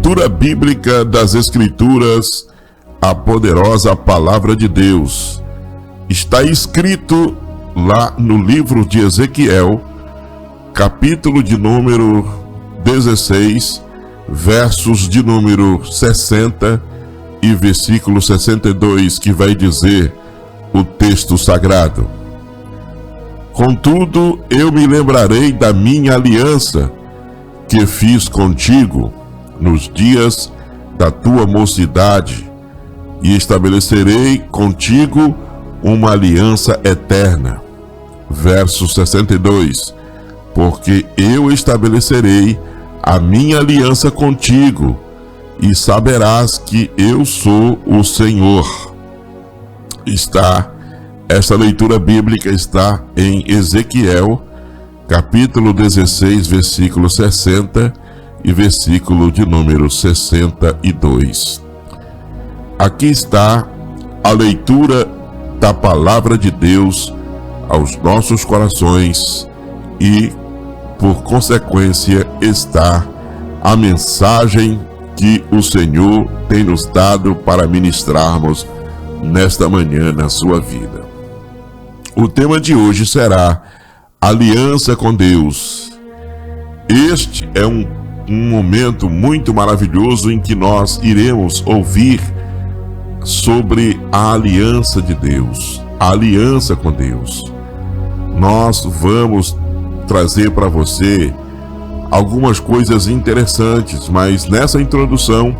Leitura bíblica das Escrituras, a poderosa palavra de Deus. Está escrito lá no livro de Ezequiel, capítulo de número 16, versos de número 60 e versículo 62, que vai dizer o texto sagrado: Contudo, eu me lembrarei da minha aliança que fiz contigo nos dias da tua mocidade, e estabelecerei contigo uma aliança eterna. Verso 62: Porque eu estabelecerei a minha aliança contigo, e saberás que eu sou o Senhor. Esta leitura bíblica está em Ezequiel, capítulo 16, versículo 60 e versículo de número 62. Aqui está a leitura da palavra de Deus aos nossos corações e, por consequência, está a mensagem que o Senhor tem nos dado para ministrarmos nesta manhã na sua vida. O tema de hoje será aliança com Deus. Este é um momento muito maravilhoso em que nós iremos ouvir sobre a aliança de Deus, a aliança com Deus. Nós vamos trazer para você algumas coisas interessantes, mas nessa introdução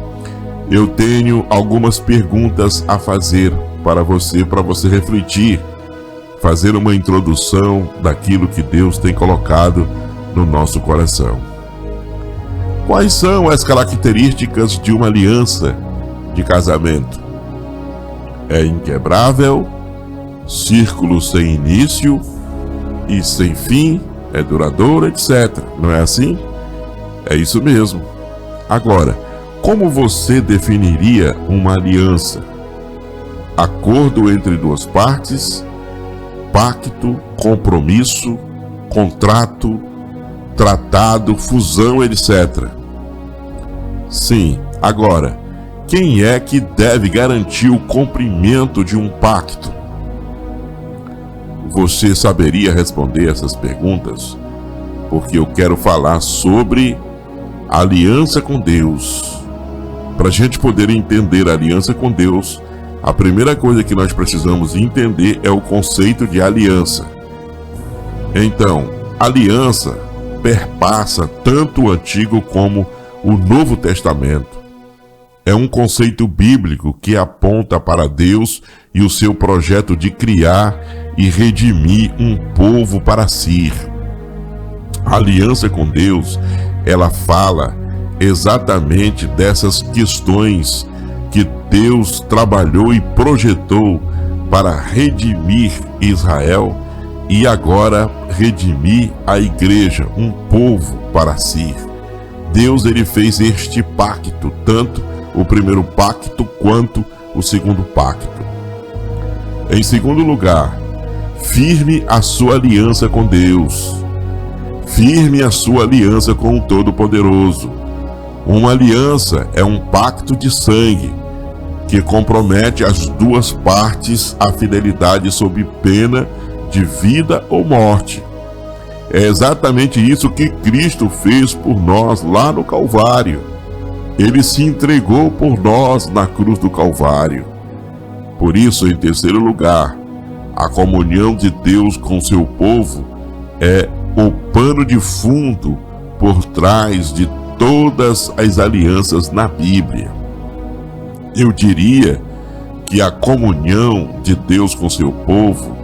eu tenho algumas perguntas a fazer para você refletir, fazer uma introdução daquilo que Deus tem colocado no nosso coração. Quais são as características de uma aliança de casamento? É inquebrável, círculo sem início e sem fim, é duradouro, etc. Não é assim? É isso mesmo. Agora, como você definiria uma aliança? Acordo entre duas partes, pacto, compromisso, contrato, tratado, fusão, etc. Sim, agora, quem é que deve garantir o cumprimento de um pacto? Você saberia responder essas perguntas? Porque eu quero falar sobre a aliança com Deus. Para a gente poder entender a aliança com Deus, a primeira coisa que nós precisamos entender é o conceito de aliança. Então, aliança perpassa tanto o Antigo como o Novo Testamento. É um conceito bíblico que aponta para Deus e o seu projeto de criar e redimir um povo para si. A aliança com Deus, ela fala exatamente dessas questões que Deus trabalhou e projetou para redimir Israel e agora redimir a igreja, um povo para si. Deus, ele fez este pacto, tanto o primeiro pacto quanto o segundo pacto. Em segundo lugar, firme a sua aliança com Deus. Firme a sua aliança com o Todo-Poderoso. Uma aliança é um pacto de sangue que compromete as duas partes à fidelidade sob pena de vida ou morte. É exatamente isso que Cristo fez por nós lá no Calvário. Ele se entregou por nós na cruz do Calvário. Por isso, em terceiro lugar, a comunhão de Deus com seu povo é o pano de fundo por trás de todas as alianças na Bíblia. Eu diria que a comunhão de Deus com seu povo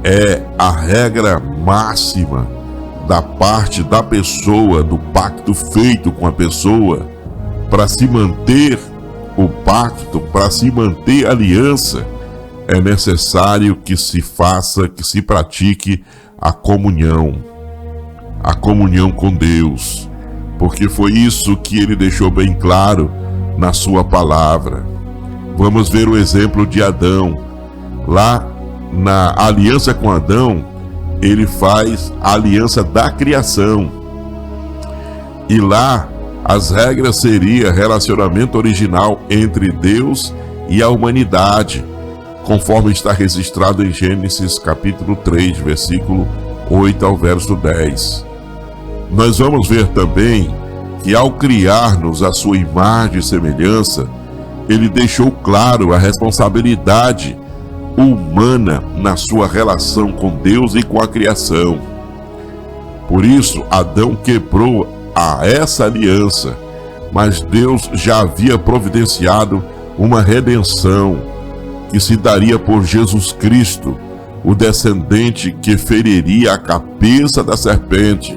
é a regra máxima da parte da pessoa, do pacto feito com a pessoa. Para se manter o pacto, para se manter a aliança, é necessário que se faça, que se pratique a comunhão com Deus, porque foi isso que ele deixou bem claro na sua palavra. Vamos ver o exemplo de Adão. Lá na aliança com Adão, ele faz a aliança da criação. E lá As regras seria relacionamento original entre Deus e a humanidade, conforme está registrado em Gênesis capítulo 3, versículo 8 ao verso 10. Nós vamos ver também que ao criar-nos à sua imagem e semelhança, ele deixou claro a responsabilidade humana na sua relação com Deus e com a criação. Por isso, Adão quebrou essa aliança, mas Deus já havia providenciado uma redenção que se daria por Jesus Cristo, o descendente que feriria a cabeça da serpente,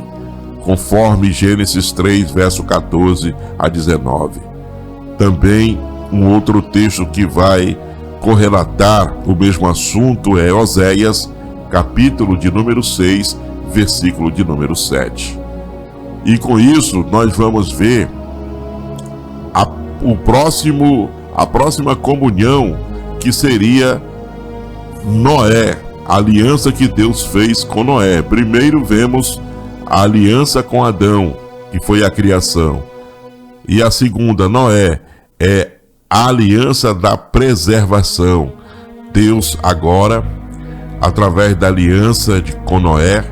conforme Gênesis 3, verso 14 a 19. Também um outro texto que vai correlatar o mesmo assunto é Oséias, capítulo de número 6, versículo de número 7. E com isso nós vamos ver a próxima comunhão, que seria Noé, a aliança que Deus fez com Noé. Primeiro vemos a aliança com Adão, que foi a criação. E a segunda, Noé, é a aliança da preservação. Deus agora, através da aliança com Noé,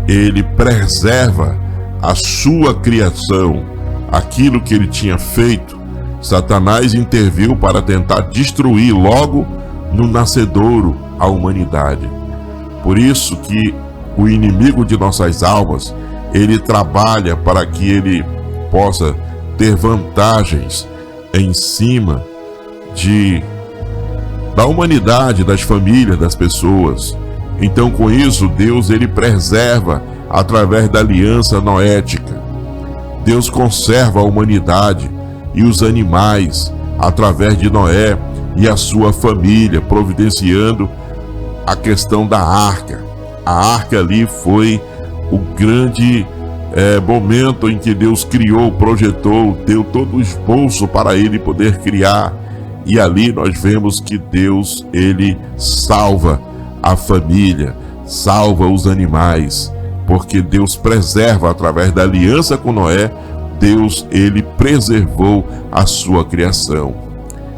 ele preserva a sua criação, aquilo que ele tinha feito. Satanás interviu para tentar destruir logo no nascedouro a humanidade. Por isso que o inimigo de nossas almas, ele trabalha para que ele possa ter vantagens em cima da humanidade, das famílias, das pessoas. Então, com isso, Deus ele preserva através da aliança noética. Deus conserva a humanidade e os animais através de Noé e a sua família, providenciando a questão da arca. A arca ali foi o grande momento em que Deus criou, projetou, deu todo o esboço para ele poder criar. E ali nós vemos que Deus, ele salva a família, salva os animais, porque Deus preserva através da aliança com Noé. Deus, ele preservou a sua criação.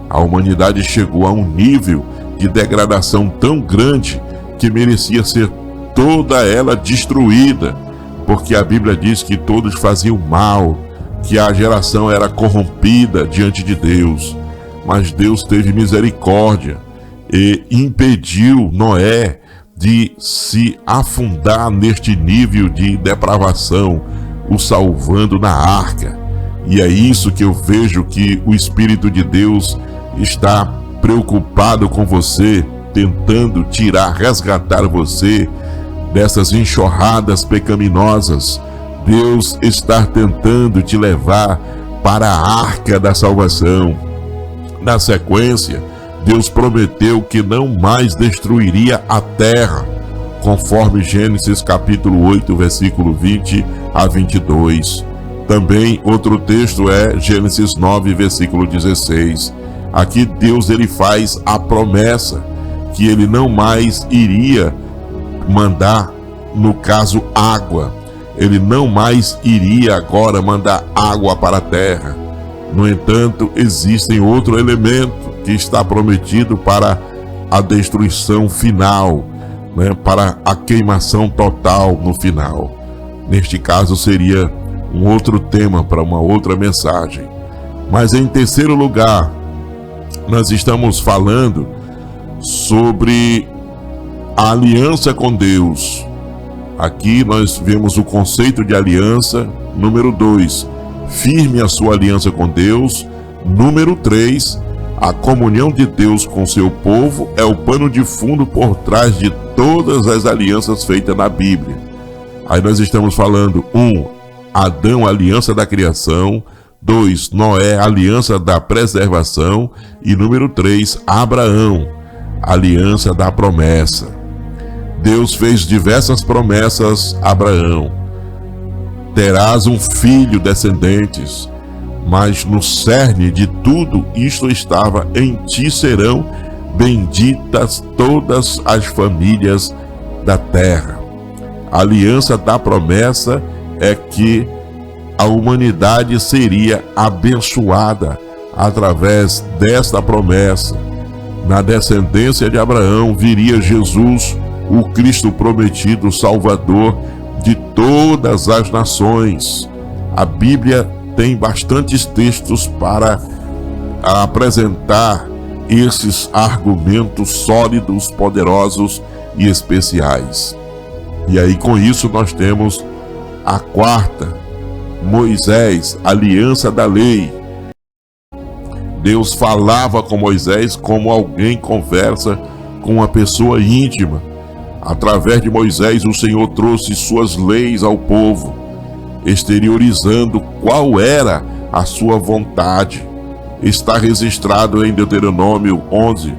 A humanidade chegou a um nível de degradação tão grande que merecia ser toda ela destruída, porque a Bíblia diz que todos faziam mal, que a geração era corrompida diante de Deus. Mas Deus teve misericórdia e impediu Noé de se afundar neste nível de depravação, o salvando na arca. E é isso que eu vejo que o Espírito de Deus está preocupado com você, tentando resgatar você dessas enxurradas pecaminosas. Deus está tentando te levar para a arca da salvação. Na sequência, Deus prometeu que não mais destruiria a terra, conforme Gênesis capítulo 8, versículo 20 a 22. Também outro texto é Gênesis 9, versículo 16. Aqui Deus ele faz a promessa que ele não mais iria mandar, no caso, água. Ele não mais iria agora mandar água para a terra. No entanto, existe outro elemento que está prometido para a destruição final, para a queimação total no final. Neste caso seria um outro tema para uma outra mensagem. Mas em terceiro lugar, nós estamos falando sobre a aliança com Deus. Aqui nós vemos o conceito de aliança. Número 2, firme a sua aliança com Deus. Número 3, a comunhão de Deus com seu povo é o pano de fundo por trás de todas as alianças feitas na Bíblia. Aí nós estamos falando 1, Adão, aliança da criação. 2, Noé, aliança da preservação. E número 3, Abraão, aliança da promessa. Deus fez diversas promessas a Abraão. Terás um filho, descendentes, mas no cerne de tudo isto estava: em ti serão benditas todas as famílias da terra. A aliança da promessa é que a humanidade seria abençoada através desta promessa. Na descendência de Abraão viria Jesus, o Cristo prometido, Salvador de todas as nações. A Bíblia tem bastantes textos para apresentar esses argumentos sólidos, poderosos e especiais. E aí, com isso, nós temos a quarta, Moisés, aliança da lei. Deus falava com Moisés como alguém conversa com uma pessoa íntima. Através de Moisés, o Senhor trouxe suas leis ao povo, exteriorizando qual era a sua vontade. Está registrado em Deuteronômio 11,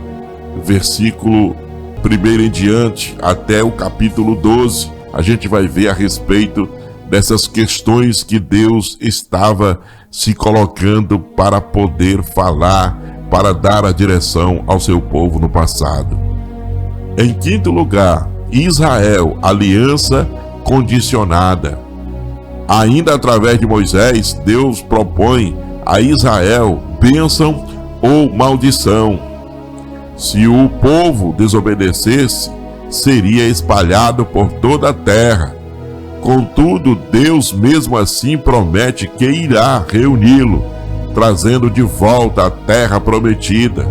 versículo 1 em diante, até o capítulo 12. A gente vai ver a respeito dessas questões que Deus estava se colocando para poder falar, para dar a direção ao seu povo no passado. Em quinto lugar, Israel, aliança condicionada. Ainda através de Moisés, Deus propõe a Israel bênção ou maldição. Se o povo desobedecesse, seria espalhado por toda a terra. Contudo, Deus mesmo assim promete que irá reuni-lo, trazendo de volta a terra prometida,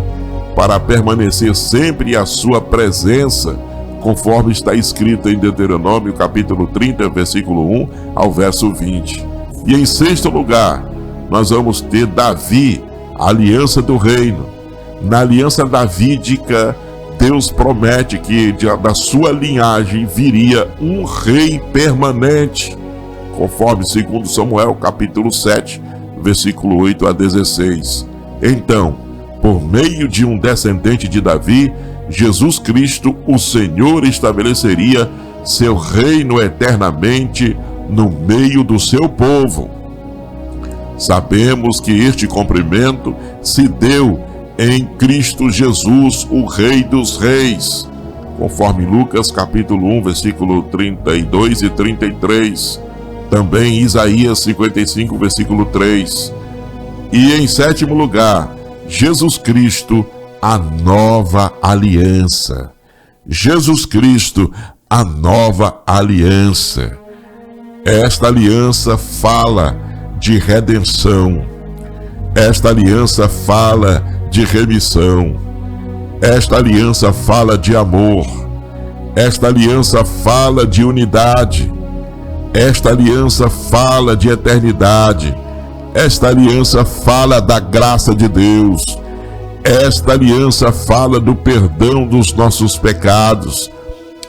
para permanecer sempre à sua presença, conforme está escrito em Deuteronômio capítulo 30, versículo 1 ao verso 20. E em sexto lugar, nós vamos ter Davi, a aliança do reino. Na aliança davídica, Deus promete que da sua linhagem viria um rei permanente, conforme 2 Samuel capítulo 7, versículo 8 a 16. Então, por meio de um descendente de Davi, Jesus Cristo, o Senhor, estabeleceria seu reino eternamente no meio do seu povo. Sabemos que este cumprimento se deu em Cristo Jesus, o Rei dos Reis, conforme Lucas capítulo 1, versículo 32 e 33. Também Isaías 55, versículo 3. E em sétimo lugar, Jesus Cristo, a nova aliança. Jesus Cristo, a nova aliança. Esta aliança fala de redenção. Esta aliança fala de remissão. Esta aliança fala de amor. Esta aliança fala de unidade. Esta aliança fala de eternidade. Esta aliança fala da graça de Deus. Esta aliança fala do perdão dos nossos pecados.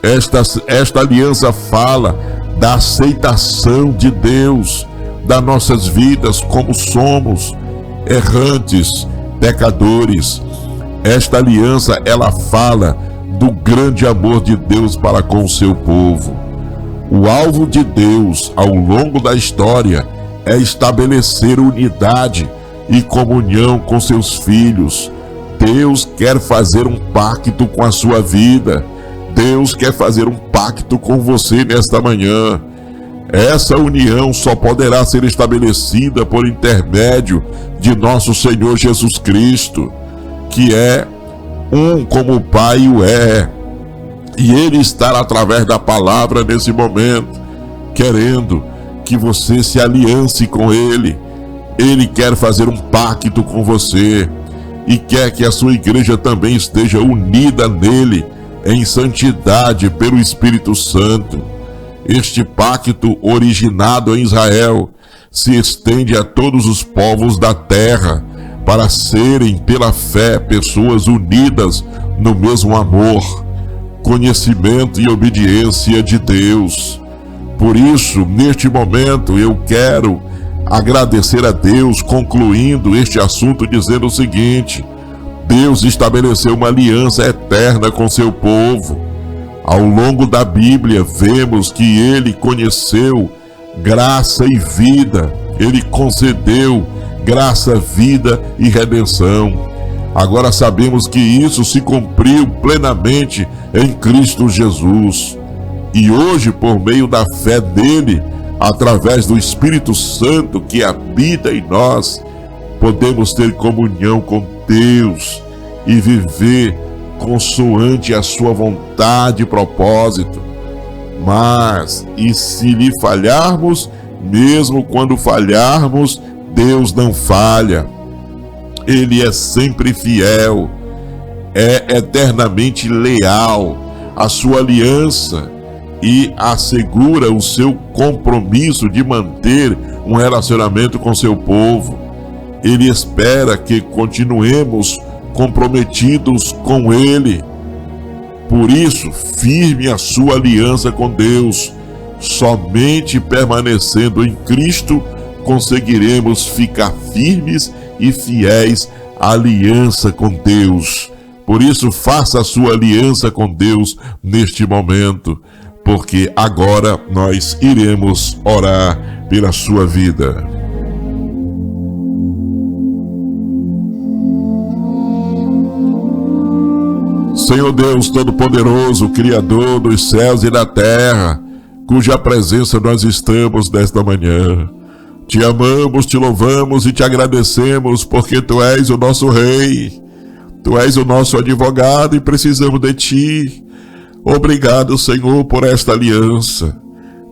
Esta aliança fala da aceitação de Deus das nossas vidas como somos, errantes, pecadores. Esta aliança, ela fala do grande amor de Deus para com o seu povo. O alvo de Deus ao longo da história é estabelecer unidade e comunhão com seus filhos. Deus quer fazer um pacto com a sua vida. Deus quer fazer um pacto com você nesta manhã. Essa união só poderá ser estabelecida por intermédio de nosso Senhor Jesus Cristo, que é um como o Pai o é. E Ele está através da palavra nesse momento, querendo que você se aliance com Ele. Ele quer fazer um pacto com você e quer que a sua igreja também esteja unida nele, em santidade pelo Espírito Santo. Este pacto, originado em Israel, se estende a todos os povos da terra, para serem, pela fé, pessoas unidas no mesmo amor, conhecimento e obediência de Deus. Por isso, neste momento, eu quero agradecer a Deus, concluindo este assunto dizendo o seguinte: Deus estabeleceu uma aliança eterna com seu povo. Ao longo da Bíblia, vemos que Ele conheceu graça e vida. Ele concedeu graça, vida e redenção. Agora sabemos que isso se cumpriu plenamente em Cristo Jesus. E hoje, por meio da fé nele, através do Espírito Santo que habita em nós, podemos ter comunhão com Deus e viver consoante a sua vontade e propósito. Mas, e se lhe falharmos, mesmo quando falharmos, Deus não falha. Ele é sempre fiel, é eternamente leal à sua aliança e assegura o seu compromisso de manter um relacionamento com seu povo. Ele espera que continuemos comprometidos com Ele. Por isso, firme a sua aliança com Deus. Somente permanecendo em Cristo conseguiremos ficar firmes e fiéis à aliança com Deus. Por isso, faça a sua aliança com Deus neste momento, porque agora nós iremos orar pela sua vida. Senhor Deus Todo-Poderoso, Criador dos céus e da terra, cuja presença nós estamos nesta manhã, te amamos, te louvamos e te agradecemos, porque Tu és o nosso Rei, Tu és o nosso advogado e precisamos de Ti. Obrigado, Senhor, por esta aliança.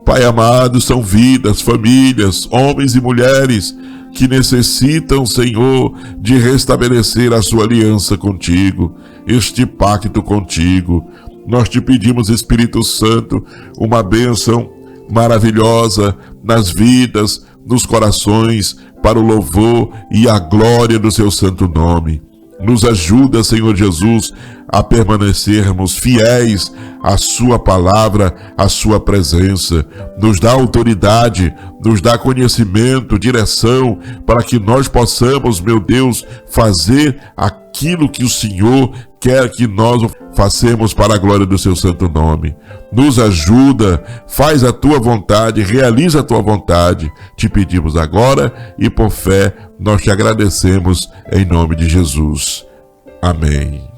Pai amado, são vidas, famílias, homens e mulheres que necessitam, Senhor, de restabelecer a sua aliança contigo, este pacto contigo. Nós te pedimos, Espírito Santo, uma bênção maravilhosa nas vidas, nos corações, para o louvor e a glória do seu santo nome. Nos ajuda, Senhor Jesus, a permanecermos fiéis à sua palavra, à sua presença. Nos dá autoridade, nos dá conhecimento, direção, para que nós possamos, meu Deus, fazer aquilo que o Senhor quer que nós façamos para a glória do seu santo nome. Nos ajuda, faz a tua vontade, realiza a tua vontade. Te pedimos agora e por fé nós te agradecemos em nome de Jesus. Amém.